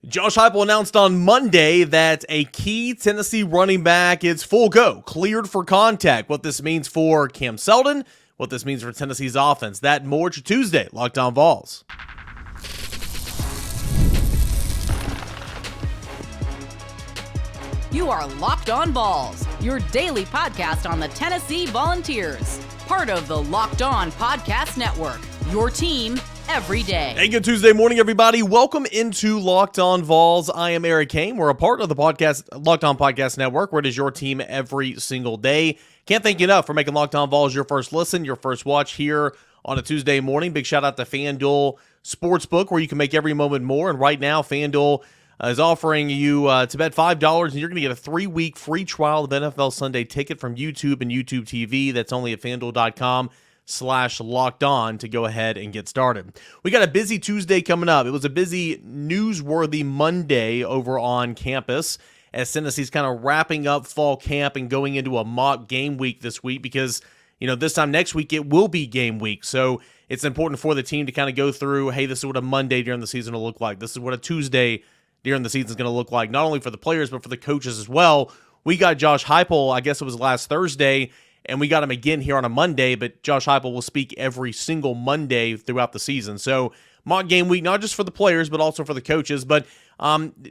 Josh Heupel announced on Monday that a key Tennessee running back is full go, cleared for contact. What this means for Cam Seldon, what this means for Tennessee's offense. That and more Tuesday, Locked On Vols. You are Locked On Vols, your daily podcast on the Tennessee Volunteers. Part of the Locked On Podcast Network, your team every day. Hey, good Tuesday morning, everybody. Welcome into Locked On Vols. I am Eric Kane. We're a part of the podcast Locked On Podcast Network, where it is your team every single day. Can't thank you enough for making Locked On Vols your first listen, your first watch here on a Tuesday morning. Big shout out to FanDuel Sportsbook, where you can make every moment more. And right now, FanDuel is offering you to bet $5, and you're going to get a 3-week free trial of NFL Sunday Ticket from YouTube and YouTube TV. That's only at FanDuel.com/locked on to go ahead and get started. We got a busy Tuesday coming up. It was a busy, newsworthy Monday over on campus as Tennessee's kind of wrapping up fall camp and going into a mock game week this week because, this time next week it will be game week. So it's important for the team to kind of go through, hey, this is what a Monday during the season will look like. This is what a Tuesday during the season is going to look like, not only for the players, but for the coaches as well. We got Josh Heupel, I guess it was last Thursday, and we got him again here on a Monday, but Josh Heupel will speak every single Monday throughout the season. So mock game week, not just for the players, but also for the coaches. But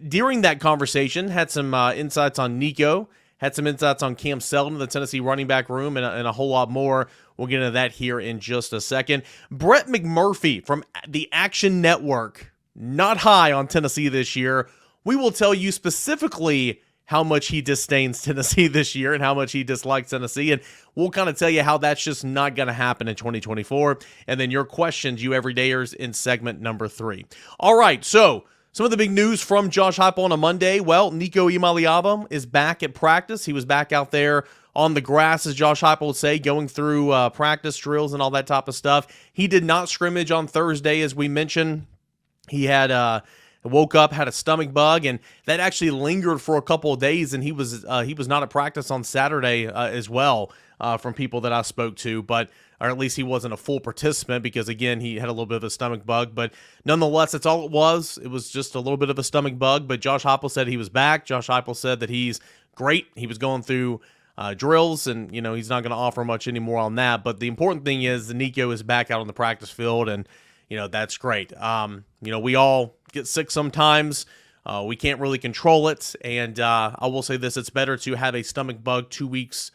during that conversation, had some insights on Nico, had some insights on Cam Seldon, the Tennessee running back room, and a whole lot more. We'll get into that here in just a second. Brett McMurphy from the Action Network, not high on Tennessee this year. We will tell you specifically how much he disdains Tennessee this year and how much he dislikes Tennessee, and we'll kind of tell you how that's just not going to happen in 2024, and then your questions, you everydayers, in segment number 3. All right, so some of the big news from Josh Heupel on a Monday. Well, Nico Iamaleava is back at practice. He was back out there on the grass, as Josh Heupel would say, going through practice drills and all that type of stuff. He did not scrimmage on Thursday, as we mentioned. He had woke up, had a stomach bug, and that actually lingered for a couple of days, and he was not at practice on Saturday as well, from people that I spoke to, or at least he wasn't a full participant because, again, he had a little bit of a stomach bug, but nonetheless, that's all it was. It was just a little bit of a stomach bug, but Josh Heupel said he was back. Josh Heupel said that he's great. He was going through drills, and, he's not going to offer much anymore on that, but the important thing is that Nico is back out on the practice field, and that's great. We all get sick sometimes. We can't really control it. And I will say this, it's better to have a stomach bug 2 weeks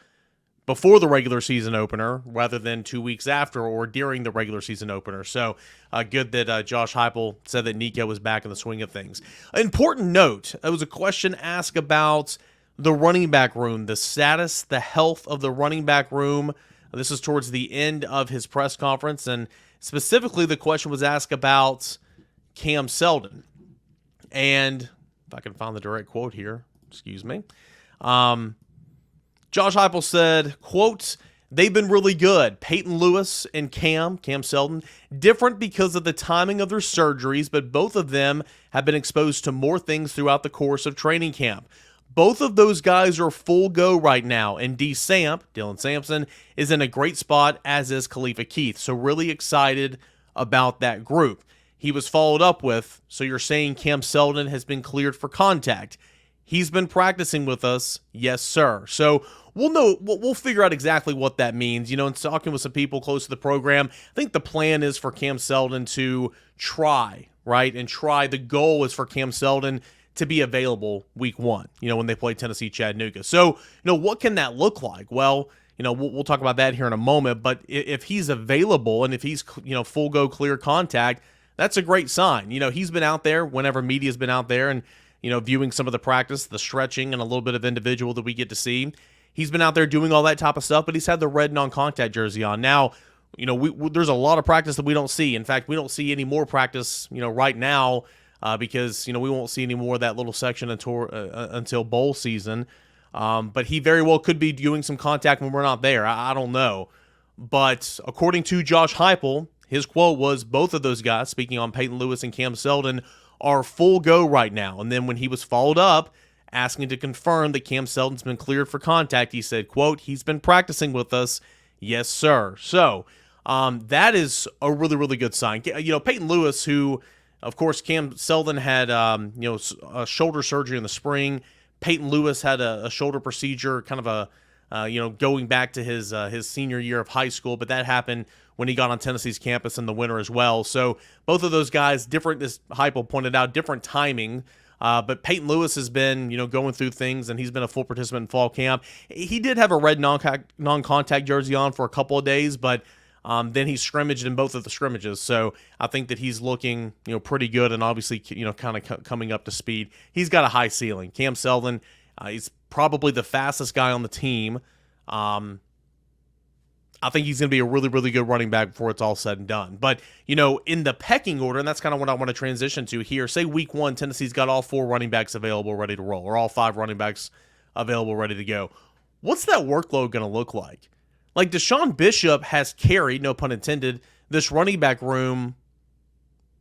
before the regular season opener rather than 2 weeks after or during the regular season opener. So good that Josh Heupel said that Nico was back in the swing of things. Important note, there was a question asked about the running back room, the status, the health of the running back room. This is towards the end of his press conference, and specifically, the question was asked about Cam Seldon. And if I can find the direct quote here, excuse me. Josh Heupel said, quote, "They've been really good. Peyton Lewis and Cam Seldon, different because of the timing of their surgeries, but both of them have been exposed to more things throughout the course of training camp. Both of those guys are full go right now, and Dylan Sampson, is in a great spot, as is Khalifa Keith. So really excited about that group." He was followed up with, "So you're saying Cam Seldon has been cleared for contact? He's been practicing with us, yes, sir." So we'll figure out exactly what that means. In talking with some people close to the program, I think the plan is for Cam Seldon to try, right? And the goal is for Cam Seldon to be available week 1, when they play Tennessee Chattanooga. So, what can that look like? Well, we'll talk about that here in a moment, but if he's available and if he's, full go clear contact, that's a great sign. He's been out there whenever media's been out there and, viewing some of the practice, the stretching, and a little bit of individual that we get to see. He's been out there doing all that type of stuff, but he's had the red non-contact jersey on. Now, there's a lot of practice that we don't see. In fact, we don't see any more practice, right now, because, we won't see any more of that little section until bowl season. But he very well could be doing some contact when we're not there. I don't know. But according to Josh Heupel, his quote was, both of those guys, speaking on Peyton Lewis and Cam Seldon, are full go right now. And then when he was followed up, asking to confirm that Cam Seldon's been cleared for contact, he said, quote, "He's been practicing with us, yes, sir." So that is a really, really good sign. Peyton Lewis, who Of course, Cam Seldon had a shoulder surgery in the spring. Peyton Lewis had a shoulder procedure, kind of going back to his senior year of high school, but that happened when he got on Tennessee's campus in the winter as well. So both of those guys, different, as Heupel pointed out, different timing. But Peyton Lewis has been, going through things, and he's been a full participant in fall camp. He did have a red non-contact jersey on for a couple of days, but then he scrimmaged in both of the scrimmages. So I think that he's looking, pretty good, and obviously, kind of coming up to speed. He's got a high ceiling. Cam Seldon, he's probably the fastest guy on the team. I think he's going to be a really, really good running back before it's all said and done. But, in the pecking order, and that's kind of what I want to transition to here, say week 1, Tennessee's got all 4 running backs available, ready to roll, or all 5 running backs available, ready to go. What's that workload going to look like? Like, DeSean Bishop has carried, no pun intended, this running back room,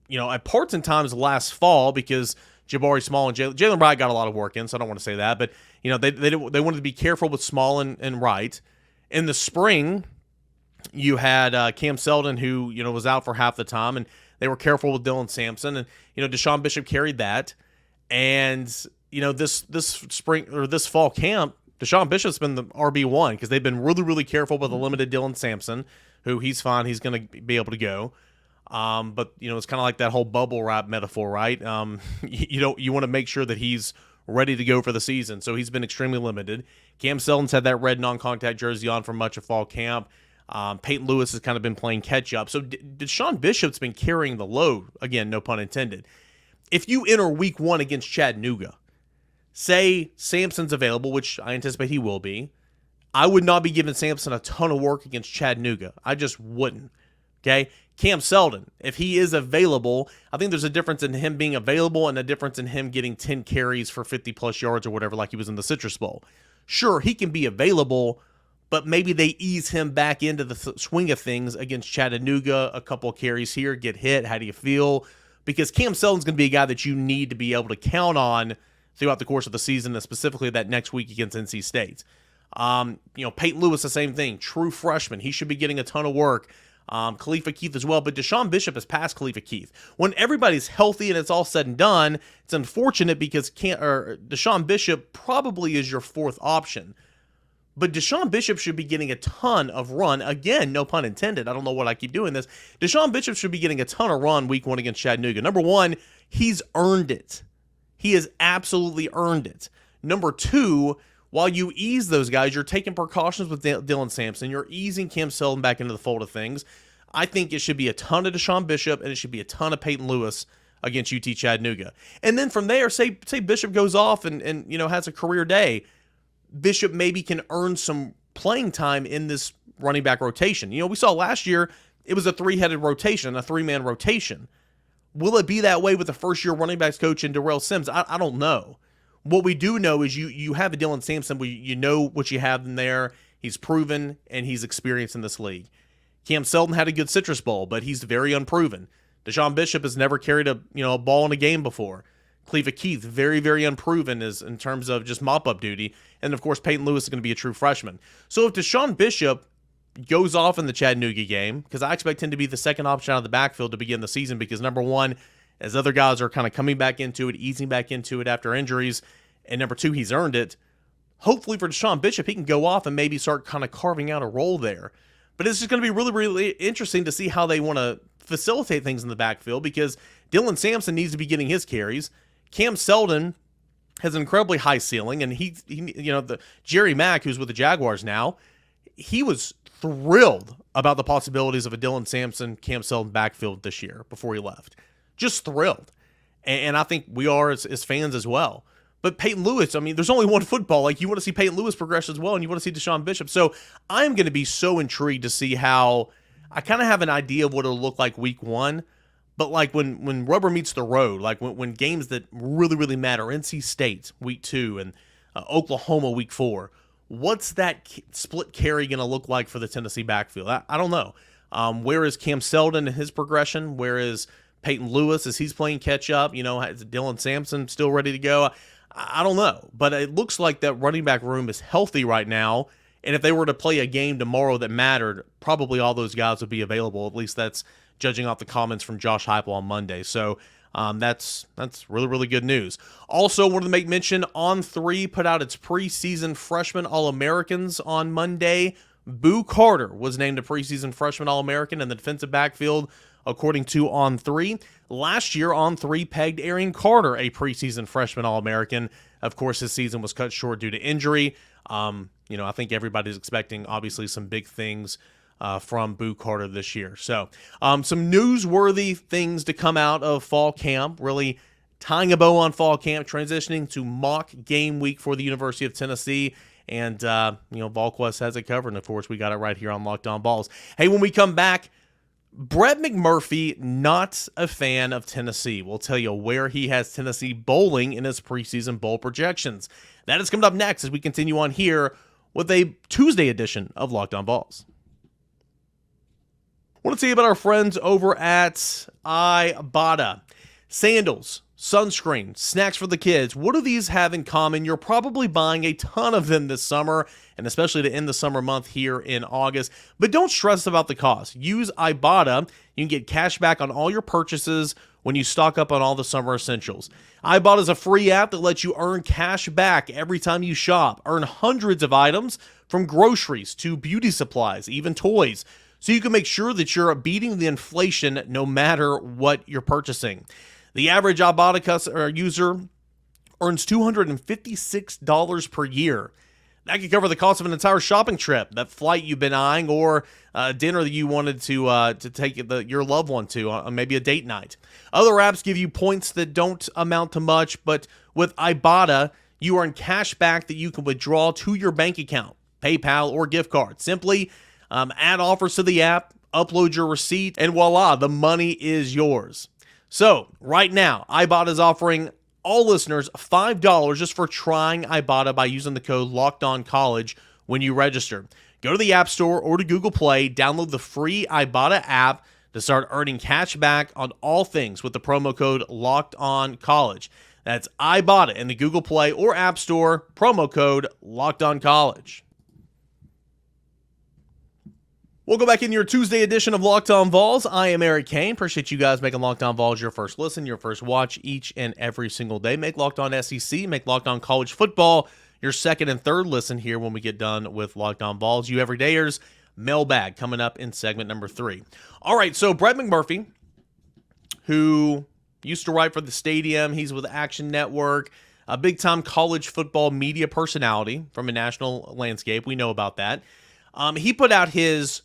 at parts and times last fall, because Jabari Small and Jalen Wright got a lot of work in, so I don't want to say that. But, they wanted to be careful with Small and Wright. In the spring, you had Cam Seldon, who, was out for half the time, and they were careful with Dylan Sampson. And, DeSean Bishop carried that. And, this spring or this fall camp, DeSean Bishop's been the RB1 because they've been really, really careful with the limited Dylan Sampson, who he's fine. He's going to be able to go. But, it's kind of like that whole bubble wrap metaphor, right? You want to make sure that he's ready to go for the season. So he's been extremely limited. Cam Seldon's had that red non-contact jersey on for much of fall camp. Peyton Lewis has kind of been playing catch-up. So DeSean Bishop's been carrying the load. Again, no pun intended. If you enter week 1 against Chattanooga, say Sampson's available, which I anticipate he will be, I would not be giving Sampson a ton of work against Chattanooga. I just wouldn't. Okay? Cam Seldon, if he is available, I think there's a difference in him being available and a difference in him getting 10 carries for 50-plus yards or whatever like he was in the Citrus Bowl. Sure, he can be available, but maybe they ease him back into the swing of things against Chattanooga, a couple of carries here, get hit. How do you feel? Because Cam Seldon's going to be a guy that you need to be able to count on throughout the course of the season, and specifically that next week against NC State. Peyton Lewis, the same thing. True freshman. He should be getting a ton of work. Khalifa Keith as well, but DeSean Bishop has passed Khalifa Keith. When everybody's healthy and it's all said and done, it's unfortunate because DeSean Bishop probably is your 4th option. But DeSean Bishop should be getting a ton of run. Again, no pun intended. I don't know what I keep doing this. DeSean Bishop should be getting a ton of run week 1 against Chattanooga. Number 1, he's earned it. He has absolutely earned it. Number 2, while you ease those guys, you're taking precautions with Dylan Sampson. You're easing Cam Seldon back into the fold of things. I think it should be a ton of DeSean Bishop, and it should be a ton of Peyton Lewis against UT Chattanooga. And then from there, say Bishop goes off and has a career day. Bishop maybe can earn some playing time in this running back rotation. We saw last year it was a 3-headed rotation, a 3-man rotation. Will it be that way with the first-year running backs coach in Darrell Sims? I don't know. What we do know is you have a Dylan Sampson, but you know what you have in there. He's proven, and he's experienced in this league. Cam Seldon had a good Citrus Bowl, but he's very unproven. DeSean Bishop has never carried a ball in a game before. Khalifa Keith, very, very unproven in terms of just mop-up duty. And, of course, Peyton Lewis is going to be a true freshman. So if DeSean Bishop goes off in the Chattanooga game, because I expect him to be the second option out of the backfield to begin the season, because, number 1, as other guys are kind of coming back into it, easing back into it after injuries, and number 2, he's earned it. Hopefully for DeSean Bishop, he can go off and maybe start kind of carving out a role there. But it's just going to be really, really interesting to see how they want to facilitate things in the backfield, because Dylan Sampson needs to be getting his carries. Cam Seldon has an incredibly high ceiling, and he the Jerry Mack, who's with the Jaguars now, he was thrilled about the possibilities of a Dylan Sampson, Cam Seldon backfield this year before he left. Just thrilled. And I think we are as fans as well. But Peyton Lewis, there's only one football. Like, you want to see Peyton Lewis progress as well, and you want to see DeSean Bishop. So I'm going to be so intrigued to see how I kind of have an idea of what it'll look like week 1. But like when rubber meets the road, like when games that really, really matter, NC State week 2 and Oklahoma week 4, what's that split carry going to look like for the Tennessee backfield? I don't know. Where is Cam Seldon in his progression? Where is Peyton Lewis as he's playing catch up? Is Dylan Sampson still ready to go? I don't know. But it looks like that running back room is healthy right now. And if they were to play a game tomorrow that mattered, probably all those guys would be available. At least that's judging off the comments from Josh Heupel on Monday. So That's really, really good news. Also, wanted to make mention, On3 put out its preseason freshman All-Americans on Monday. Boo Carter was named a preseason freshman All-American in the defensive backfield, according to On3. Last year, On3 pegged Arian Carter a preseason freshman All-American. Of course, his season was cut short due to injury. I think everybody's expecting, obviously, some big things from Boo Carter this year. So some newsworthy things to come out of fall camp, really tying a bow on fall camp, transitioning to mock game week for the University of Tennessee. And, VolQuest has it covered. And, of course, we got it right here on Locked On Vols. Hey, when we come back, Brett McMurphy, not a fan of Tennessee. We'll tell you where he has Tennessee bowling in his preseason bowl projections. That is coming up next as we continue on here with a Tuesday edition of Locked On Vols. I want to tell you about our friends over at Ibotta. Sandals, sunscreen, snacks for the kids. What do these have in common? You're probably buying a ton of them this summer, and especially to end the summer month here in August. But don't stress about the cost. Use Ibotta. You can get cash back on all your purchases when you stock up on all the summer essentials. Ibotta is a free app that lets you earn cash back every time you shop. Earn hundreds of items, from groceries to beauty supplies, even toys, so you can make sure that you're beating the inflation no matter what you're purchasing. The average Ibotta user earns $256 per year. That could cover the cost of an entire shopping trip, that flight you've been eyeing, or a dinner that you wanted to take your loved one to, maybe a date night. Other apps give you points that don't amount to much, but with Ibotta, you earn cash back that you can withdraw to your bank account, PayPal, or gift card. Simply add offers to the app, upload your receipt, and voila, the money is yours. So, right now, Ibotta is offering all listeners $5 just for trying Ibotta by using the code LOCKEDONCollege when you register. Go to the App Store or to Google Play, download the free Ibotta app to start earning cash back on all things with the promo code LOCKEDONCollege. That's Ibotta in the Google Play or App Store, promo code LOCKEDONCollege. We'll go back in your Tuesday edition of Locked On Vols. I am Eric Kane. Appreciate you guys making Locked On Vols your first listen, your first watch each and every single day. Make Locked On SEC, make Locked On College Football your second and third listen here when we get done with Locked On Vols. You everydayers, mailbag coming up in segment number 3. All right, so Brett McMurphy, who used to write for The Stadium, he's with Action Network, a big-time college football media personality from a national landscape. We know about that. He put out his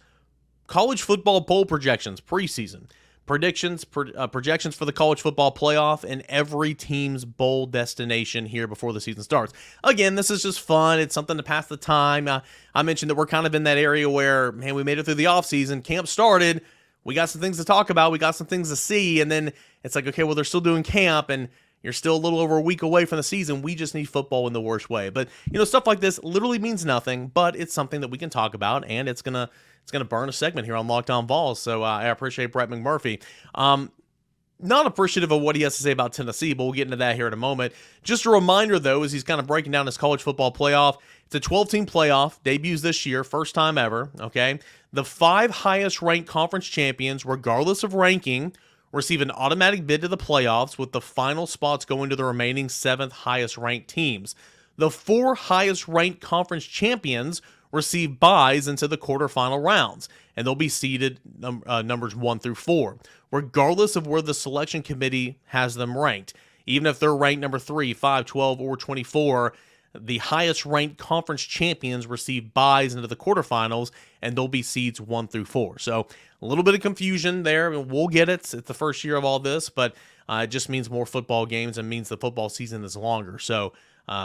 college football bowl projections, preseason projections for the college football playoff and every team's bowl destination here before the season starts. Again, this is just fun. It's something to pass the time. I mentioned that we're kind of in that area where, man, we made it through the offseason. Camp started. We got some things to talk about. We got some things to see. And then it's like, okay, well, they're still doing camp and you're still a little over a week away from the season. We just need football in the worst way. But, stuff like this literally means nothing, but it's something that we can talk about, and it's going to burn a segment here on Locked On Vols. So I appreciate Brett McMurphy. Not appreciative of what he has to say about Tennessee, but we'll get into that here in a moment. Just a reminder, though, as he's kind of breaking down his college football playoff, it's a 12-team playoff, debuts this year, first time ever, okay? The 5 highest-ranked conference champions, regardless of ranking, receive an automatic bid to the playoffs, with the final spots going to the remaining 7th highest-ranked teams. The 4 highest-ranked conference champions receive buys into the quarterfinal rounds, and they'll be seeded numbers 1 through 4, regardless of where the selection committee has them ranked. Even if they're ranked number 3, 5, 12, or 24, the highest-ranked conference champions receive buys into the quarterfinals, and they'll be seeds 1 through 4. So a little bit of confusion there. We'll get it. It's the first year of all this, but it just means more football games and means the football season is longer. So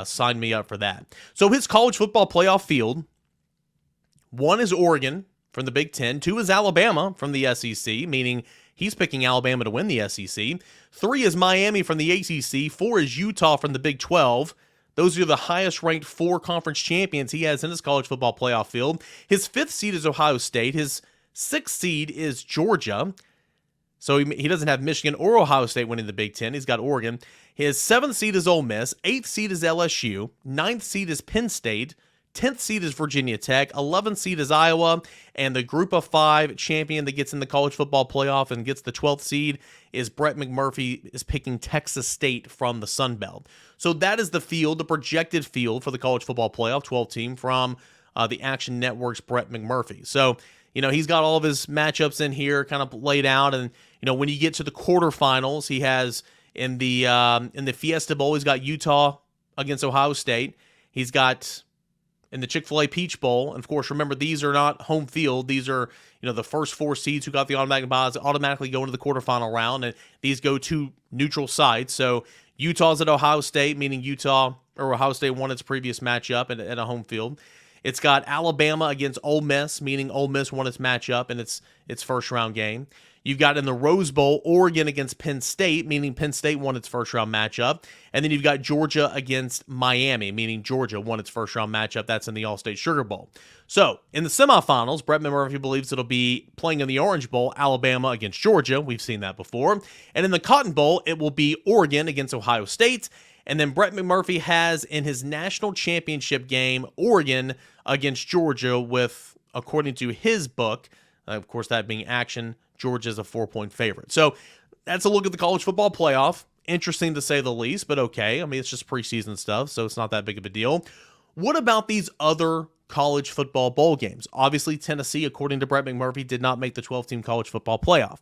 sign me up for that. So his college football playoff field, 1 is Oregon from the Big Ten, 2 is Alabama from the SEC, meaning he's picking Alabama to win the SEC. 3 is Miami from the ACC, 4 is Utah from the Big 12. Those are the highest-ranked 4 conference champions he has in his college football playoff field. His 5th seed is Ohio State. His 6th seed is Georgia. So he doesn't have Michigan or Ohio State winning the Big Ten. He's got Oregon. His 7th seed is Ole Miss. 8th seed is LSU. 9th seed is Penn State. 10th seed is Virginia Tech, 11th seed is Iowa, and the group of 5 champion that gets in the college football playoff and gets the 12th seed is Brett McMurphy is picking Texas State from the Sun Belt. So that is the field, the projected field for the college football playoff, 12 team from the Action Network's Brett McMurphy. So, he's got all of his matchups in here kind of laid out, and, when you get to the quarterfinals, he has in the Fiesta Bowl, he's got Utah against Ohio State. He's got in the Chick-fil-A Peach Bowl, and of course, remember, these are not home field. These are, the first 4 seeds who got the automatic buys automatically go into the quarterfinal round, and these go to neutral sites. So Utah's at Ohio State, meaning Ohio State won its previous matchup at a home field. It's got Alabama against Ole Miss, meaning Ole Miss won its matchup in its first-round game. You've got in the Rose Bowl, Oregon against Penn State, meaning Penn State won its first-round matchup. And then you've got Georgia against Miami, meaning Georgia won its first-round matchup. That's in the All-State Sugar Bowl. So, in the semifinals, Brett McMurphy believes it'll be playing in the Orange Bowl, Alabama against Georgia. We've seen that before. And in the Cotton Bowl, it will be Oregon against Ohio State. And then Brett McMurphy has in his national championship game, Oregon against Georgia with, according to his book, of course, that being Action, Georgia's a 4-point favorite. So that's a look at the college football playoff. Interesting to say the least, but okay. I mean, it's just preseason stuff, so it's not that big of a deal. What about these other college football bowl games? Obviously, Tennessee, according to Brett McMurphy, did not make the 12-team college football playoff.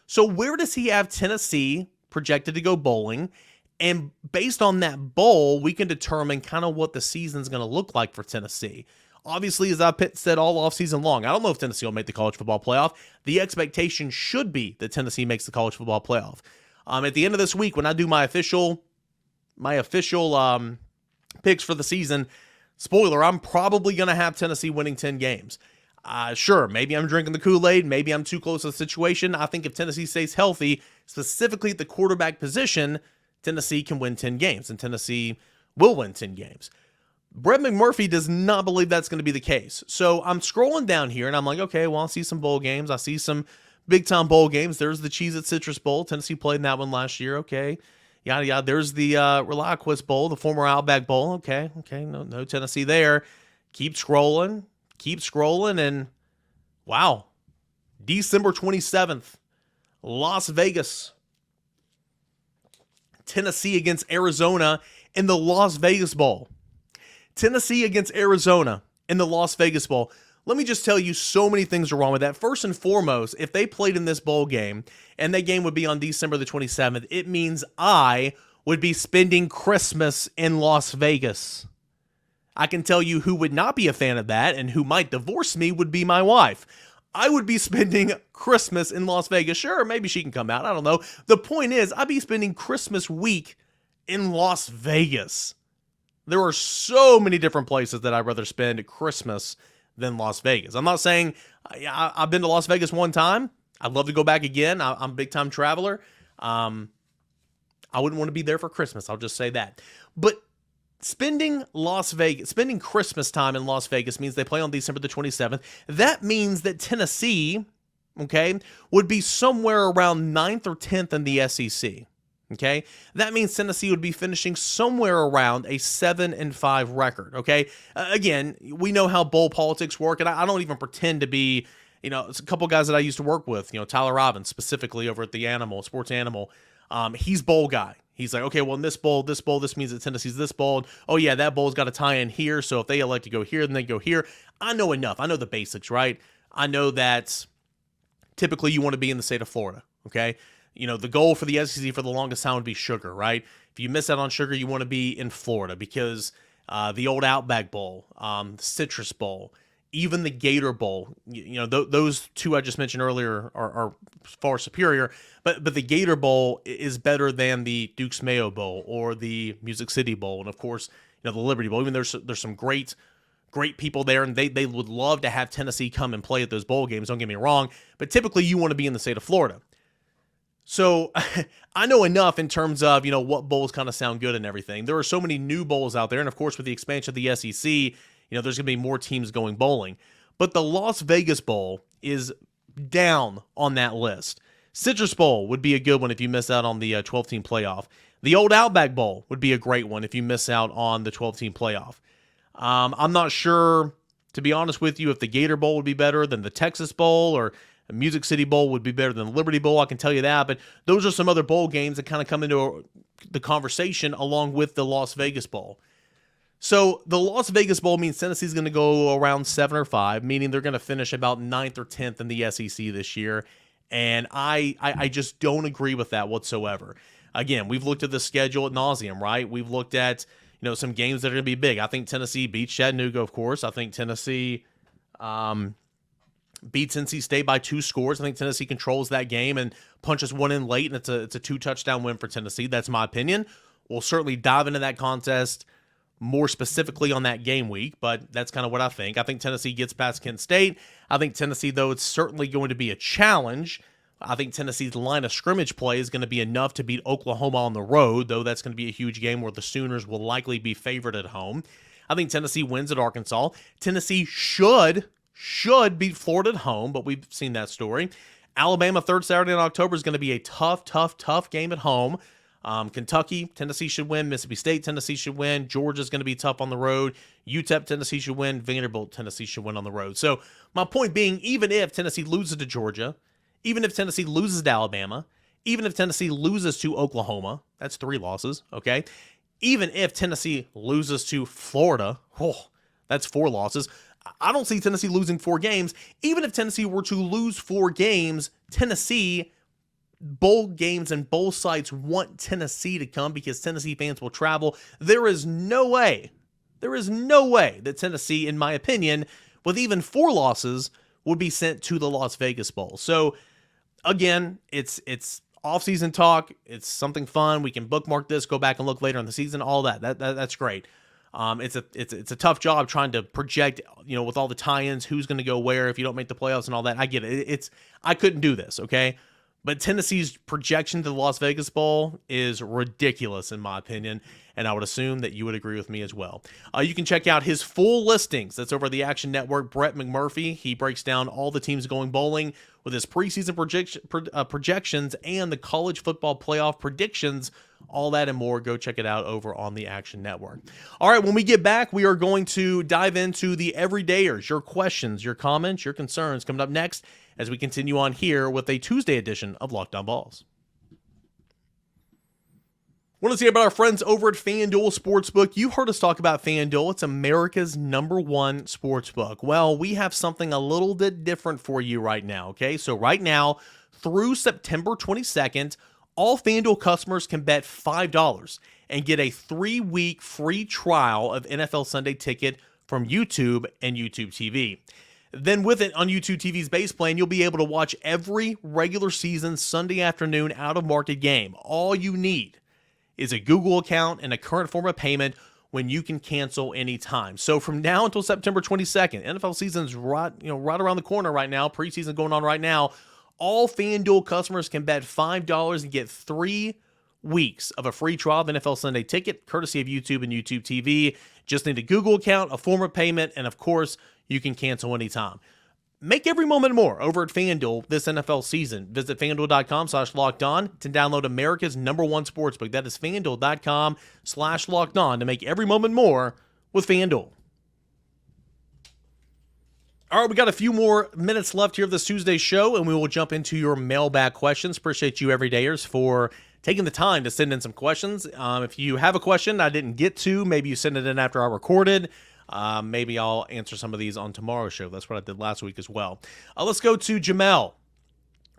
So where does he have Tennessee projected to go bowling? And based on that bowl, we can determine kind of what the season's going to look like for Tennessee. Obviously, as I've said all offseason long, I don't know if Tennessee will make the college football playoff. The expectation should be that Tennessee makes the college football playoff. At the end of this week, when I do my official picks for the season, spoiler, I'm probably going to have Tennessee winning 10 games. Sure, maybe I'm drinking the Kool-Aid. Maybe I'm too close to the situation. I think if Tennessee stays healthy, specifically at the quarterback position, Tennessee can win 10 games, and Tennessee will win 10 games. Brett McMurphy does not believe that's going to be the case. So I'm scrolling down here, and I'm like, okay, well, I see some bowl games. I see some big-time bowl games. There's the Cheez-It Citrus Bowl. Tennessee played in that one last year. Okay. Yada, yada. There's the Reliquist Bowl, the former Outback Bowl. Okay, no Tennessee there. Keep scrolling, and wow. December 27th, Las Vegas. Tennessee against Arizona in the Las Vegas Bowl. Tennessee against Arizona in the Las Vegas Bowl. Let me just tell you, so many things are wrong with that. First and foremost, if they played in this bowl game, and that game would be on December the 27th, it means I would be spending Christmas in Las Vegas. I can tell you who would not be a fan of that, and who might divorce me would be my wife. I would be spending Christmas in Las Vegas. Sure, maybe she can come out. I don't know. The point is, I'd be spending Christmas week in Las Vegas. There are so many different places that I'd rather spend Christmas than Las Vegas. I'm not saying I've been to Las Vegas one time. I'd love to go back again. I'm a big-time traveler. I wouldn't want to be there for Christmas. I'll just say that. But spending Christmas time in Las Vegas means they play on December the 27th. That means that Tennessee, okay, would be somewhere around 9th or 10th in the SEC. Okay, that means Tennessee would be finishing somewhere around a 7-5 record. Okay, again, we know how bowl politics work, and I don't even pretend to be, it's a couple guys that I used to work with, Tyler Robbins specifically over at the Sports Animal. He's bowl guy. He's like, okay, well, in this bowl, this means that Tennessee's this bowl. And, oh yeah, that bowl's got to tie in here. So if they elect to go here, then they go here. I know enough. I know the basics, right? I know that typically you want to be in the state of Florida. Okay. The goal for the SEC for the longest time would be sugar, right? If you miss out on sugar, you want to be in Florida because the old Outback Bowl, the Citrus Bowl, even the Gator Bowl, those two I just mentioned earlier are far superior, but the Gator Bowl is better than the Duke's Mayo Bowl or the Music City Bowl, and of course, the Liberty Bowl. Even there's some great people there, and they would love to have Tennessee come and play at those bowl games. Don't get me wrong, but typically you want to be in the state of Florida. So I know enough in terms of, what bowls kind of sound good and everything. There are so many new bowls out there. And of course, with the expansion of the SEC, there's going to be more teams going bowling. But the Las Vegas Bowl is down on that list. Citrus Bowl would be a good one if you miss out on the 12-team playoff. The old Outback Bowl would be a great one if you miss out on the 12-team playoff. I'm not sure, to be honest with you, if the Gator Bowl would be better than the Texas Bowl, or the Music City Bowl would be better than the Liberty Bowl. I can tell you that, but those are some other bowl games that kind of come into the conversation along with the Las Vegas Bowl. So the Las Vegas Bowl means Tennessee's going to go around 7 or 5, meaning they're going to finish about 9th or 10th in the SEC this year. And I just don't agree with that whatsoever. Again, we've looked at the schedule ad nauseum, right? We've looked at, some games that are going to be big. I think Tennessee beats Chattanooga, of course. I think Tennessee beats NC State by 2 scores. I think Tennessee controls that game and punches one in late, and it's a 2-touchdown win for Tennessee. That's my opinion. We'll certainly dive into that contest more specifically on that game week, but that's kind of what I think. I think Tennessee gets past Kent State. I think Tennessee, though, it's certainly going to be a challenge. I think Tennessee's line of scrimmage play is going to be enough to beat Oklahoma on the road, though that's going to be a huge game where the Sooners will likely be favored at home. I think Tennessee wins at Arkansas. Tennessee should beat Florida at home, but we've seen that story. Alabama, 3rd Saturday in October, is going to be a tough game at home. Kentucky, Tennessee should win. Mississippi State, Tennessee should win. Georgia's going to be tough on the road. UTEP, Tennessee should win. Vanderbilt, Tennessee should win on the road. So my point being, even if Tennessee loses to Georgia, even if Tennessee loses to Alabama, even if Tennessee loses to Oklahoma, that's 3 losses, okay? Even if Tennessee loses to Florida, that's 4 losses. I don't see Tennessee losing 4 games. Even if Tennessee were to lose 4 games, Tennessee, bowl games and bowl sites want Tennessee to come because Tennessee fans will travel. There is no way that Tennessee, in my opinion, with even 4 losses, would be sent to the Las Vegas Bowl. So, again, it's off-season talk. It's something fun. We can bookmark this, go back and look later in the season, all that. That's great. It's a tough job trying to project, with all the tie-ins, who's going to go where if you don't make the playoffs and all that. I get it. I couldn't do this, okay? But Tennessee's projection to the Las Vegas Bowl is ridiculous, in my opinion, and I would assume that you would agree with me as well. You can check out his full listings. That's over the Action Network. Brett McMurphy, he breaks down all the teams going bowling with his preseason projections and the college football playoff predictions. All that and more. Go check it out over on the Action Network. All right, when we get back, we are going to dive into the everydayers, your questions, your comments, your concerns coming up next as we continue on here with a Tuesday edition of Locked On Vols. Want to see about our friends over at FanDuel Sportsbook? You heard us talk about FanDuel. It's America's #1 sportsbook. Well, we have something a little bit different for you right now, okay? So right now, through September 22nd, all FanDuel customers can bet $5 and get a 3-week free trial of NFL Sunday Ticket from YouTube and YouTube TV. Then with it on YouTube TV's base plan, you'll be able to watch every regular season Sunday afternoon out-of-market game. All you need is a Google account and a current form of payment when you can cancel anytime. So from now until September 22nd, NFL season's right around the corner right now, preseason going on right now, all FanDuel customers can bet $5 and get 3 weeks of a free trial of NFL Sunday Ticket, courtesy of YouTube and YouTube TV. Just need a Google account, a form of payment, and of course, you can cancel anytime. Make every moment more over at FanDuel this NFL season. Visit FanDuel.com/lockedon to download America's #1 sportsbook. That is FanDuel.com/lockedon to make every moment more with FanDuel. All right, we got a few more minutes left here of this Tuesday show, and we will jump into your mailbag questions. Appreciate you, everydayers, for taking the time to send in some questions. If you have a question I didn't get to, maybe you send it in after I recorded. Maybe I'll answer some of these on tomorrow's show. That's what I did last week as well. Let's go to Jamel.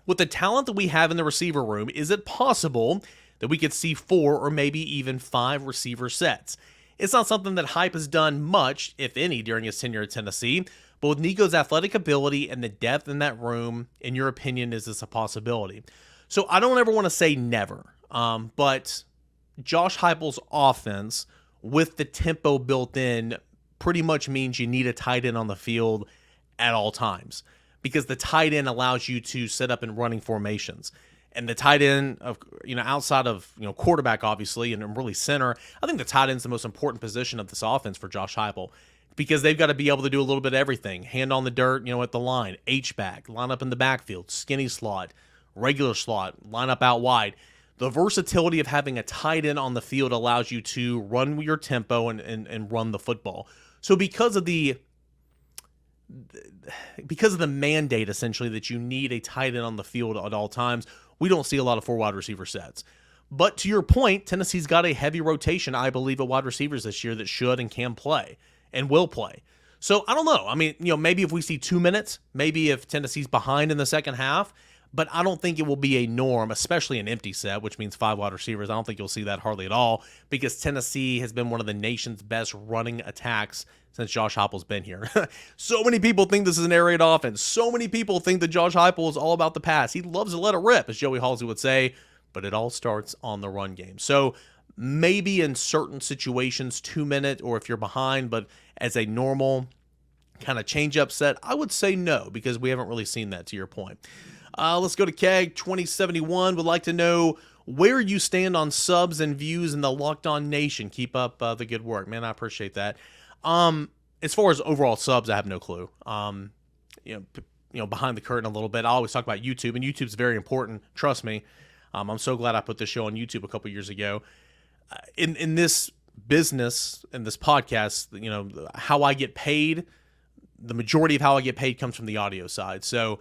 With the talent that we have in the receiver room, is it possible that we could see 4 or maybe even 5 receiver sets? It's not something that Hype has done much, if any, during his tenure at Tennessee, but with Nico's athletic ability and the depth in that room, in your opinion, is this a possibility? So I don't ever want to say never, but Josh Heupel's offense, with the tempo built in, pretty much means you need a tight end on the field at all times, because the tight end allows you to set up in running formations. And the tight end, outside of quarterback, obviously, and really center, I think the tight end is the most important position of this offense for Josh Heupel, because they've got to be able to do a little bit of everything. Hand on the dirt, at the line, H-back, line up in the backfield, skinny slot, regular slot, line up out wide. The versatility of having a tight end on the field allows you to run your tempo and run the football. So because of the mandate, essentially, that you need a tight end on the field at all times, we don't see a lot of 4 wide receiver sets. But to your point, Tennessee's got a heavy rotation, I believe, of wide receivers this year that should and can play and will play. So I don't know. I mean, maybe if we see 2 minutes, maybe if Tennessee's behind in the second half, but I don't think it will be a norm, especially an empty set, which means 5 wide receivers. I don't think you'll see that hardly at all because Tennessee has been one of the nation's best running attacks since Josh Heupel's been here. So many people think this is an air raid offense. So many people think that Josh Heupel is all about the pass. He loves to let it rip, as Joey Halsey would say, but it all starts on the run game. So maybe in certain situations, 2 minute, or if you're behind, but as a normal kind of change-up set, I would say no, because we haven't really seen that, to your point. Let's go to Keg 2071. Would like to know where you stand on subs and views in the Locked On Nation. Keep up the good work, man. I appreciate that. As far as overall subs, I have no clue. Behind the curtain a little bit, I always talk about YouTube, and YouTube's very important. Trust me. I'm so glad I put this show on YouTube a couple years ago. In this business, in this podcast, how I get paid, the majority of how I get paid comes from the audio side. So,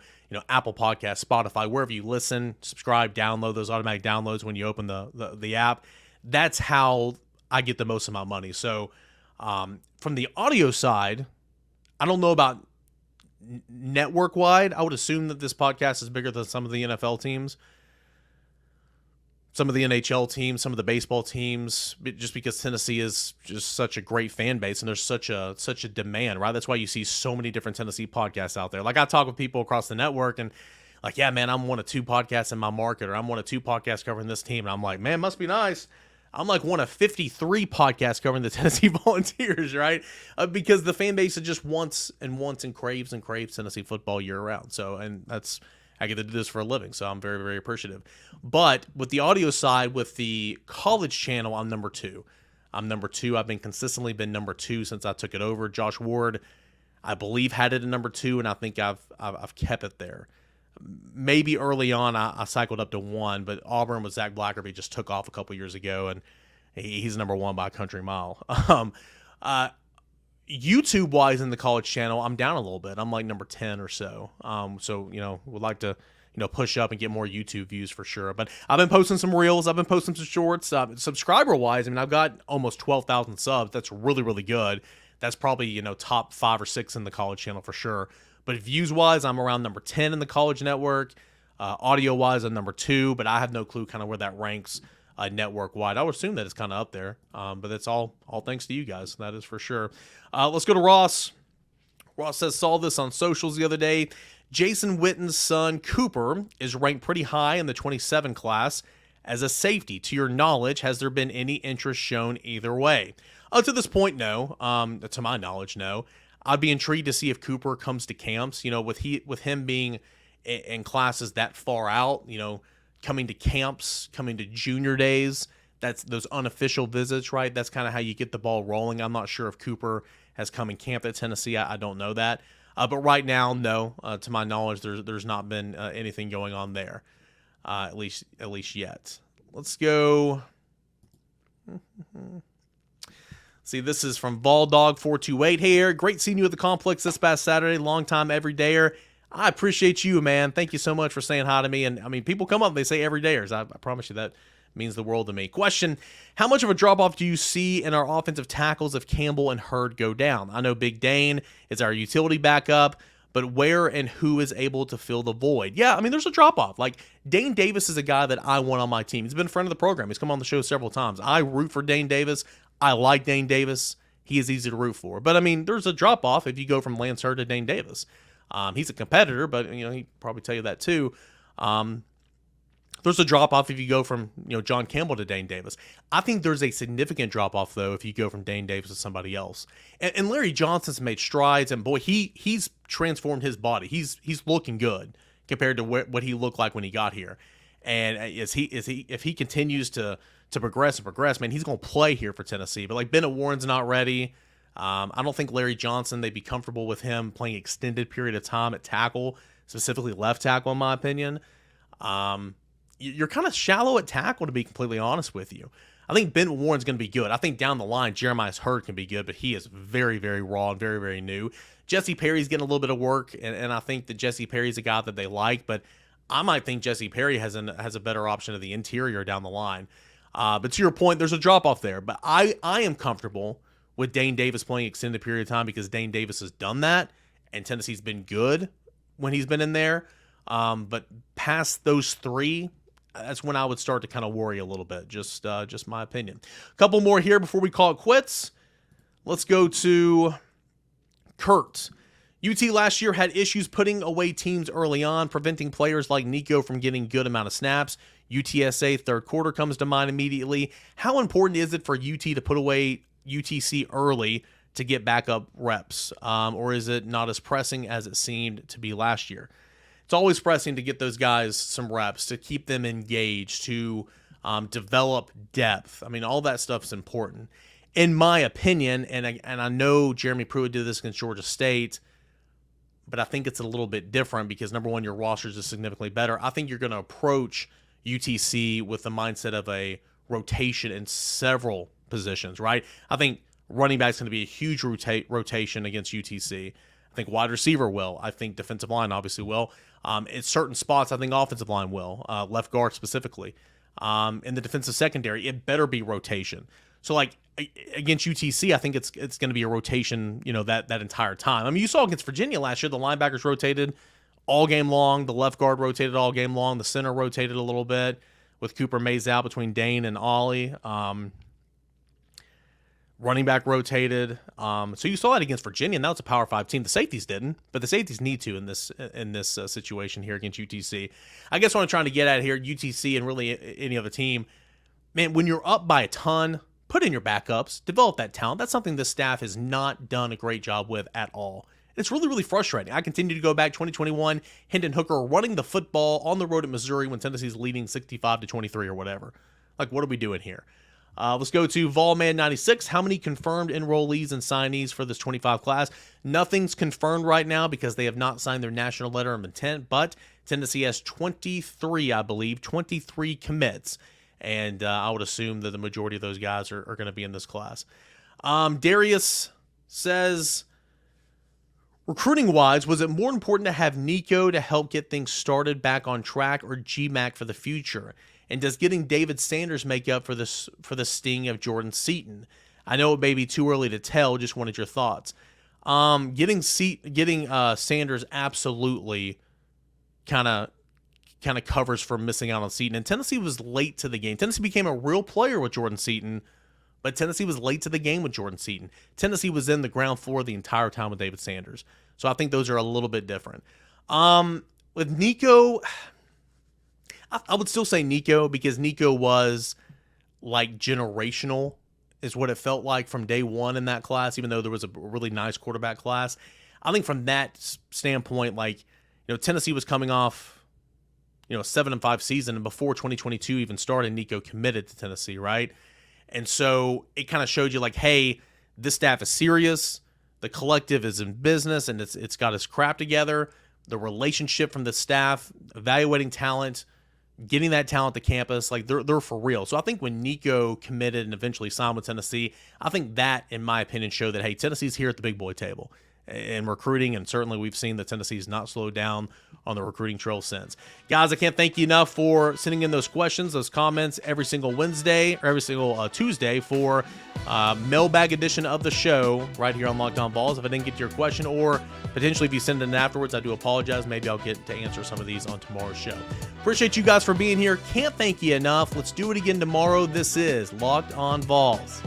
Apple Podcasts, Spotify, wherever you listen, subscribe, download those automatic downloads when you open the app. That's how I get the most of my money. So, from the audio side, I don't know about network wide. I would assume that this podcast is bigger than some of the NFL teams, some of the NHL teams, some of the baseball teams, just because Tennessee is just such a great fan base and there's such a demand, right? That's why you see so many different Tennessee podcasts out there. Like, I talk with people across the network and like, yeah, man, I'm one of 2 podcasts in my market, or I'm one of 2 podcasts covering this team. And I'm like, man, must be nice. I'm like one of 53 podcasts covering the Tennessee Volunteers, right? Because the fan base just wants and craves Tennessee football year round. So, and I get to do this for a living, so I'm very, very appreciative. But with the audio side, with the college channel, I'm number 2. I've been consistently number 2 since I took it over. Josh Ward, I believe, had it at number 2, and I think I've kept it there. Maybe early on I cycled up to 1, but Auburn with Zach Blackerby just took off a couple years ago, and he's number 1 by a country mile. YouTube-wise in the college channel, I'm down a little bit. I'm like number 10 or so. Would like to, push up and get more YouTube views for sure. But I've been posting some reels. I've been posting some shorts. Subscriber-wise, I've got almost 12,000 subs. That's really, really good. That's probably, top 5 or 6 in the college channel for sure. But views-wise, I'm around number 10 in the college network. Audio-wise, I'm number 2, but I have no clue kind of where that ranks network-wide. I would assume that it's kind of up there, but that's all thanks to you guys. That is for sure. Let's go to Ross. Ross says, saw this on socials the other day. Jason Witten's son, Cooper, is ranked pretty high in the 27 class as a safety. To your knowledge, has there been any interest shown either way? To this point, no. To my knowledge, no. I'd be intrigued to see if Cooper comes to camps. With him being in classes that far out, coming to camps, coming to junior days, that's those unofficial visits, right? That's kind of how you get the ball rolling. I'm not sure if Cooper has come in camp at Tennessee. I don't know that. But right now, no. To my knowledge, there's not been anything going on there, at least yet. Let's go. See, this is from Voldog428 here. Great seeing you at the complex this past Saturday. Long time everydayer. I appreciate you, man. Thank you so much for saying hi to me. And people come up and they say everydayers. I promise you that means the world to me. Question: how much of a drop-off do you see in our offensive tackles if Campbell and Hurd go down? I know Big Dane is our utility backup, but where and who is able to fill the void? Yeah, there's a drop-off. Like, Dane Davis is a guy that I want on my team. He's been a friend of the program. He's come on the show several times. I root for Dane Davis. I like Dane Davis. He is easy to root for. But, there's a drop-off if you go from Lance Hurd to Dane Davis. He's a competitor, but, he'd probably tell you that too. There's a drop-off if you go from, John Campbell to Dane Davis. I think there's a significant drop-off, though, if you go from Dane Davis to somebody else. And Larry Johnson's made strides, and, boy, he's transformed his body. He's looking good compared to what he looked like when he got here. And if he continues to progress, man, he's going to play here for Tennessee. But, like, Bennett Warren's not ready. I don't think Larry Johnson, they'd be comfortable with him playing extended period of time at tackle, specifically left tackle, in my opinion. You're kind of shallow at tackle, to be completely honest with you. I think Ben Warren's going to be good. I think down the line, Jeremiah Hurd can be good, but he is very, very raw and very, very new. Jesse Perry's getting a little bit of work, and I think that Jesse Perry's a guy that they like, but I might think Jesse Perry has a better option of the interior down the line. But to your point, there's a drop-off there. But I am comfortable with Dane Davis playing extended period of time because Dane Davis has done that, and Tennessee's been good when he's been in there. But past those three, that's when I would start to kind of worry a little bit. Just my opinion. A couple more here before we call it quits. Let's go to Kurt. UT last year had issues putting away teams early on, preventing players like Nico from getting good amount of snaps. UTSA third quarter comes to mind immediately. How important is it for UT to put away UTC early to get backup reps? Or is it not as pressing as it seemed to be last year? It's always pressing to get those guys some reps, to keep them engaged, to develop depth. I mean, all that stuff is important. In my opinion, and I know Jeremy Pruitt did this against Georgia State, but I think it's a little bit different because, number one, your rosters is significantly better. I think you're going to approach UTC with the mindset of a rotation in several positions, right? I think running back is going to be a huge rotation against UTC. I think wide receiver will. I think defensive line obviously will. In certain spots, I think offensive line will. Left guard specifically. In the defensive secondary, it better be rotation. So, like, against UTC, I think it's going to be a rotation, that entire time. I mean, you saw against Virginia last year, the linebackers rotated all game long. The left guard rotated all game long. The center rotated a little bit with Cooper Mays out between Dane and Ollie. Running back rotated. So you saw that against Virginia, and that was a Power 5 team. The safeties didn't, but the safeties need to in this situation here against UTC. I guess what I'm trying to get at here, UTC and really any other team, man, when you're up by a ton, put in your backups, develop that talent. That's something this staff has not done a great job with at all. It's really, really frustrating. I continue to go back 2021, Hendon Hooker running the football on the road at Missouri when Tennessee's leading 65-23 or whatever. Like, what are we doing here? Let's go to Volman96. How many confirmed enrollees and signees for this 25 class? Nothing's confirmed right now because they have not signed their national letter of intent, but Tennessee has 23, I believe, 23 commits. And I would assume that the majority of those guys are going to be in this class. Darius says, recruiting-wise, was it more important to have Nico to help get things started back on track or GMAC for the future? And does getting David Sanders make up for the sting of Jordan Seaton? I know it may be too early to tell. Just wanted your thoughts. Getting Sanders absolutely kind of covers for missing out on Seaton. And Tennessee was late to the game. Tennessee became a real player with Jordan Seaton, but Tennessee was late to the game with Jordan Seaton. Tennessee was in the ground floor the entire time with David Sanders. So I think those are a little bit different. With Nico, I would still say Nico because Nico was like generational is what it felt like from day one in that class, even though there was a really nice quarterback class. I think from that standpoint, Tennessee was coming off, a 7-5 season, and before 2022 even started, Nico committed to Tennessee, right? And so it kind of showed you hey, this staff is serious. The collective is in business, and it's got its crap together. The relationship from the staff, evaluating talent, getting that talent to campus, they're for real. So I think when Nico committed and eventually signed with Tennessee, I think that, in my opinion, showed that, hey, Tennessee's here at the big boy table in recruiting, and certainly we've seen that Tennessee's not slowed down on the recruiting trail since. Guys, I can't thank you enough for sending in those questions, those comments every single Wednesday or every single Tuesday for mailbag edition of the show right here on Locked On Vols. If I didn't get to your question, or potentially if you send it in afterwards, I do apologize. Maybe I'll get to answer some of these on tomorrow's show. Appreciate you guys for being here. Can't thank you enough. Let's do it again tomorrow. This is Locked On Vols.